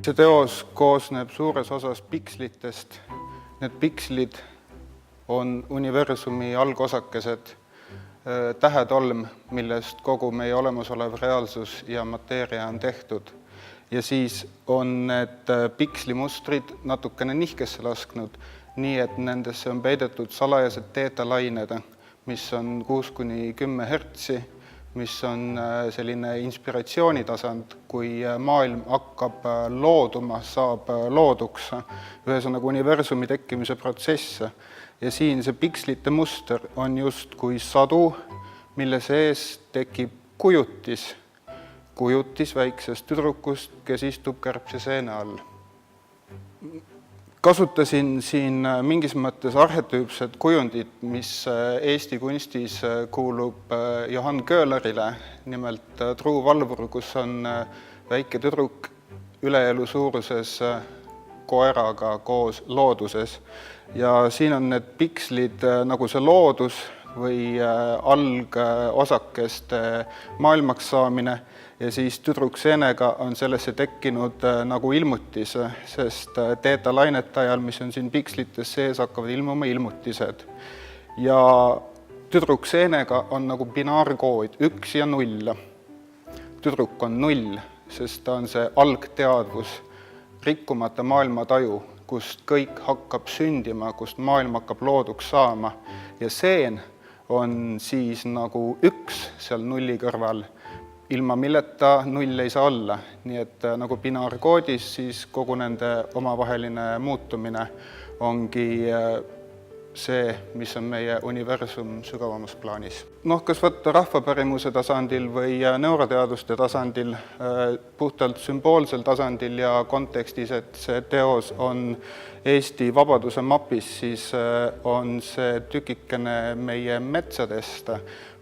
See teos koosneb suures osas pikslitest. Need pikslid on universumi algosakesed, tähetolm, millest kogu meie olemasolev reaalsus ja mateeria on tehtud. Ja siis on need pikslimustrid natukene nihkesse lasknud, nii et nendesse on peidetud salajased teetalained, mis on 6–10 hertsi, mis on selline inspiratsioonitasand, kui maailm hakkab looduma, saab looduks, ühesõnaga universumi tekkimise protsess. Ja siin see pikslite muster on just kui sadu, mille sees tekib kujutis väiksest tüdrukust, kes istub kärbseseene all. Kasutasin siin mingis mõttes arhetüüpset kujundit, mis Eesti kunstis kuulub Johann Köhlerile, nimelt Truuvalvur, kus on väike tüdruk üleelu suuruses koeraga koos looduses. Ja siin on need pikslid nagu see loodus või algosakeste maailmaks saamine ja siis tüdruk seenega on sellesse tekkinud nagu ilmutis, sest teetalainete ajal, mis on siin pikslites sees, hakkavad ilmuma ilmutised. Ja tüdruk seenega on nagu binaarkood, 1 ja 0. Tüdruk on 0, sest ta on see algteadvus, rikkumata maailmataju, kust kõik hakkab sündima, kust maailm hakkab looduks saama. Ja seen on siis nagu 1 seal 0 kõrval, ilma milleta 0 ei saa olla. Nii et nagu binaarkoodis siis kogu nende omavaheline muutumine ongi see, mis on meie universum sügavamas plaanis. Kas võtta rahvapärimuse tasandil või neuroteaduste tasandil, puhtalt sümboolsel tasandil ja kontekstis, et see teos on Eesti vabaduse mapis, siis on see tükikene meie metsadest,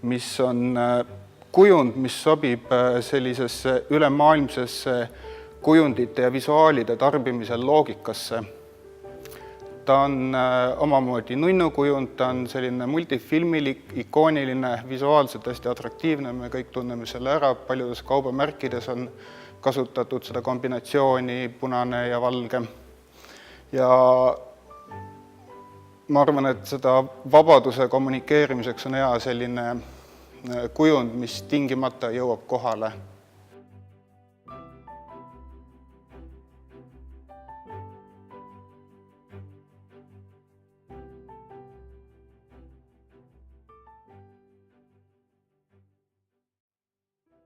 mis on kujund, mis sobib sellisesse ülemaailmsesse kujundite ja visuaalide tarbimise loogikasse. Ta on omamoodi nunnukujund, ta on selline multifilmilik, ikooniline, visuaalselt hästi atraktiivne, me kõik tunneme selle ära, paljudes kaubamärkides on kasutatud seda kombinatsiooni punane ja valge. Ja ma arvan, et seda vabaduse kommunikeerimiseks on hea selline kujund, mis tingimata jõuab kohale.